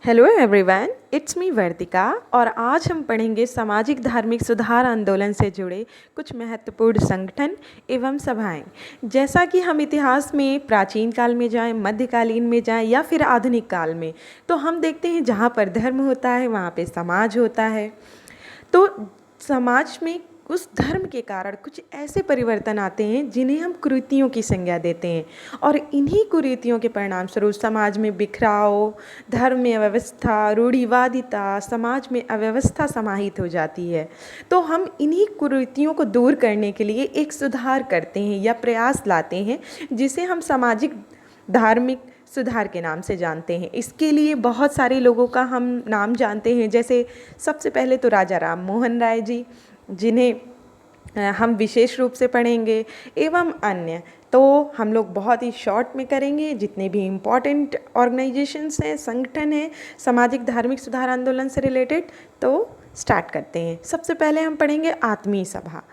Hello everyone, it's me वर्तिका और आज हम पढ़ेंगे सामाजिक धार्मिक सुधार आंदोलन से जुड़े कुछ महत्वपूर्ण संगठन एवं सभाएं। जैसा कि हम इतिहास में प्राचीन काल में जाएं, मध्यकालीन में जाएं या फिर आधुनिक काल में, तो हम देखते हैं जहाँ पर धर्म होता है वहाँ पे समाज होता है। तो समाज में उस धर्म के कारण कुछ ऐसे परिवर्तन आते हैं जिन्हें हम कुरीतियों की संज्ञा देते हैं, और इन्हीं कुरीतियों के परिणाम स्वरूप समाज में बिखराव, धर्म में अव्यवस्था, रूढ़िवादिता, समाज में अव्यवस्था समाहित हो जाती है। तो हम इन्हीं कुरीतियों को दूर करने के लिए एक सुधार करते हैं या प्रयास लाते हैं, जिसे हम सामाजिक धार्मिक सुधार के नाम से जानते हैं। इसके लिए बहुत सारे लोगों का हम नाम जानते हैं, जैसे सबसे पहले तो राजा राम मोहन राय जी, जिन्हें हम विशेष रूप से पढ़ेंगे, एवं अन्य तो हम लोग बहुत ही शॉर्ट में करेंगे। जितने भी इम्पॉर्टेंट ऑर्गेनाइजेशंस हैं, संगठन हैं सामाजिक धार्मिक सुधार आंदोलन से रिलेटेड, तो स्टार्ट करते हैं। सबसे पहले हम पढ़ेंगे आत्मीय सभा।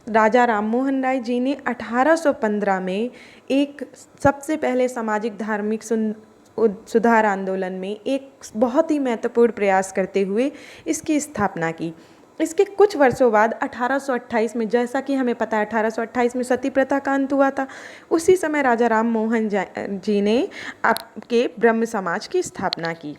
राजा राम मोहन राय जी ने 1815 में एक सबसे पहले सामाजिक धार्मिक सुधार आंदोलन में एक बहुत ही महत्वपूर्ण प्रयास करते हुए इसकी स्थापना की। इसके कुछ वर्षों बाद 1828 में, जैसा कि हमें पता है 1828 में सती प्रथा का अंत हुआ था, उसी समय राजा राम मोहन जी ने आपके ब्रह्म समाज की स्थापना की।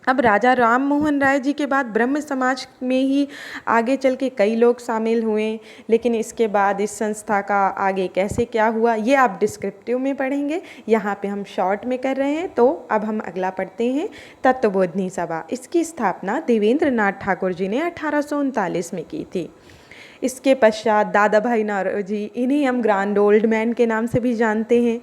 अब राजा राम मोहन राय जी के बाद ब्रह्म समाज में ही आगे चल के कई लोग शामिल हुए, लेकिन इसके बाद इस संस्था का आगे कैसे क्या हुआ ये आप डिस्क्रिप्टिव में पढ़ेंगे। यहाँ पे हम शॉर्ट में कर रहे हैं। तो अब हम अगला पढ़ते हैं, तत्वबोधिनी सभा। इसकी स्थापना देवेंद्र नाथ ठाकुर जी ने 1839 में की थी। इसके पश्चात दादा भाई नौरोजी, इन्हें हम ग्रैंड ओल्ड मैन के नाम से भी जानते हैं,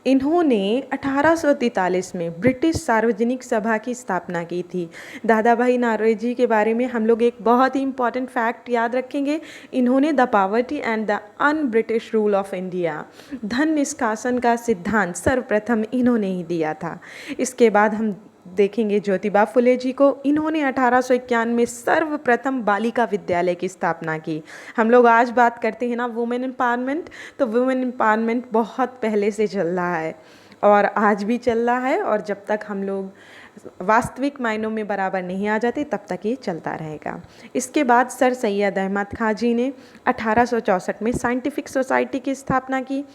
इन्होंने 1843 में ब्रिटिश सार्वजनिक सभा की स्थापना की थी। दादा भाई नौरोजी के बारे में हम लोग एक बहुत ही इम्पॉर्टेंट फैक्ट याद रखेंगे। इन्होंने the poverty and the un British rule of India, धन निष्कासन का सिद्धांत सर्वप्रथम इन्होंने ही दिया था। इसके बाद हम देखेंगे ज्योतिबा फुले जी को। इन्होंने 1851 में सर्वप्रथम बालिका विद्यालय की स्थापना की। हम लोग आज बात करते हैं ना वुमेन एम्पावरमेंट, तो वुमेन एम्पावरमेंट बहुत पहले से चल रहा है और आज भी चल रहा है, और जब तक हम लोग वास्तविक मायनों में बराबर नहीं आ जाते तब तक ये चलता रहेगा। इसके बाद सर सैयद अहमद खां जी ने 1864 में साइंटिफिक सोसाइटी की स्थापना की।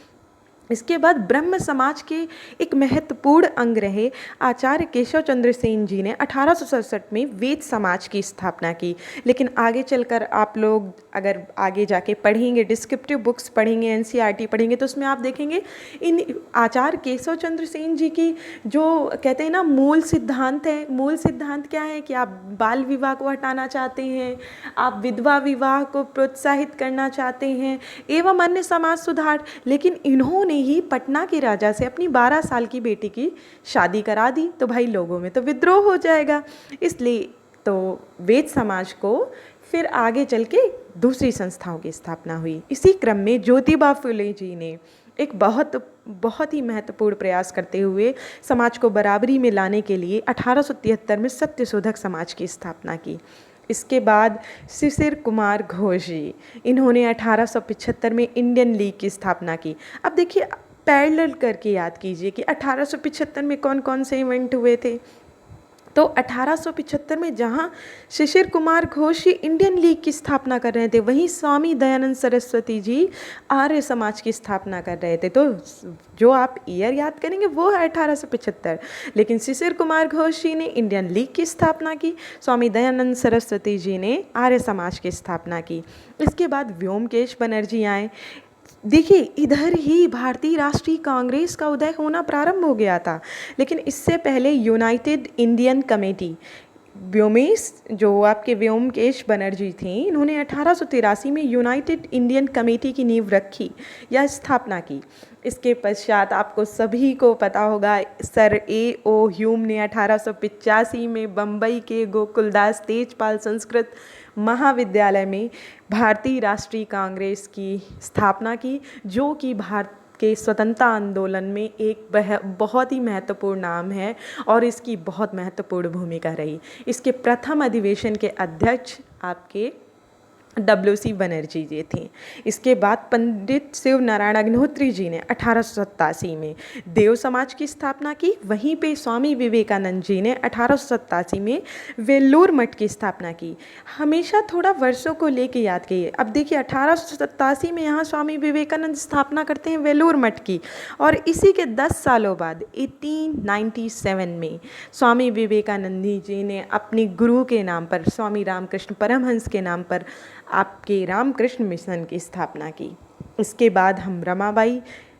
इसके बाद ब्रह्म समाज के एक महत्वपूर्ण अंग रहे आचार्य केशव चंद्र सेन जी ने 1867 में वेद समाज की स्थापना की। लेकिन आगे चलकर आप लोग अगर आगे जाके पढ़ेंगे, डिस्क्रिप्टिव बुक्स पढ़ेंगे, एनसीईआरटी पढ़ेंगे, तो उसमें आप देखेंगे इन आचार्य केशव चंद्र सेन जी की जो कहते हैं ना मूल सिद्धांत है। मूल सिद्धांत क्या है कि आप बाल विवाह को हटाना चाहते हैं, आप विधवा विवाह को प्रोत्साहित करना चाहते हैं, एवं अन्य समाज सुधार। लेकिन इन्होंने ही पटना के राजा से अपनी 12 साल की बेटी की शादी करा दी, तो भाई लोगों में तो विद्रोह हो जाएगा। इसलिए तो वेद समाज को फिर आगे चल के दूसरी संस्थाओं की स्थापना हुई। इसी क्रम में ज्योतिबा फुले जी ने एक बहुत ही महत्वपूर्ण प्रयास करते हुए समाज को बराबरी में लाने के लिए 1873 में सत्यशोधक समाज की स्थापना की। इसके बाद शिशिर कुमार घोष जी, इन्होंने 1875 में इंडियन लीग की स्थापना की। अब देखिए पैरेलल करके याद कीजिए कि 1875 में कौन कौन से इवेंट हुए थे। तो 1875 में जहाँ शिशिर कुमार घोष जी इंडियन लीग की स्थापना कर रहे थे, वहीं स्वामी दयानंद सरस्वती जी आर्य समाज की स्थापना कर रहे थे। तो जो आप ईयर याद करेंगे वो है 1875। लेकिन शिशिर कुमार घोष जी ने इंडियन लीग की स्थापना की, स्वामी दयानंद सरस्वती जी ने आर्य समाज की स्थापना की। इसके बाद व्योमकेश बनर्जी आए। देखिए इधर ही भारतीय राष्ट्रीय कांग्रेस का उदय होना प्रारंभ हो गया था, लेकिन इससे पहले United Indian committee, Byomkesh Banerjee थी, इन्होंने 1883 में यूनाइटेड इंडियन कमेटी की नींव रखी या स्थापना की। इसके पश्चात आपको सभी को पता होगा सर A.O. ह्यूम ने 1885 में बम्बई के गोकुलदास तेजपाल संस्कृत महाविद्यालय में भारतीय राष्ट्रीय कांग्रेस की स्थापना की, जो कि भारत के स्वतंत्रता आंदोलन में एक बहुत ही महत्वपूर्ण नाम है और इसकी बहुत महत्वपूर्ण भूमिका रही। इसके प्रथम अधिवेशन के अध्यक्ष आपके WC बनर्जी जी थे। इसके बाद पंडित शिव नारायण अग्निहोत्री जी ने 1887 में देव समाज की स्थापना की। वहीं पे स्वामी विवेकानंद जी ने 1887 में वेल्लूर मठ की स्थापना की। हमेशा थोड़ा वर्षों को लेके याद कीजिए। अब देखिए 1887 में यहाँ स्वामी विवेकानंद स्थापना करते हैं वेल्लूर मठ की, और इसी के 10 सालों बाद 1897 में स्वामी विवेकानंद जी ने अपनी गुरु के नाम पर, स्वामी रामकृष्ण परमहंस के नाम पर, आपके रामकृष्ण मिशन की स्थापना की। इसके बाद हम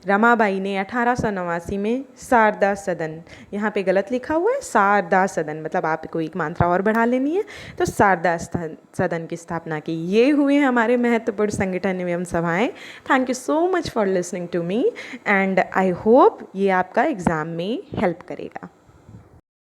रमाबाई ने 1889 में शारदा सदन, यहाँ पे गलत लिखा हुआ है शारदा सदन, मतलब आपको एक मात्रा और बढ़ा लेनी है, तो शारदा सदन की स्थापना की। ये हुए हमारे महत्वपूर्ण संगठन एवं सभाएं। Thank you so much for listening to me and I hope ये आपका एग्ज़ाम में हेल्प करेगा।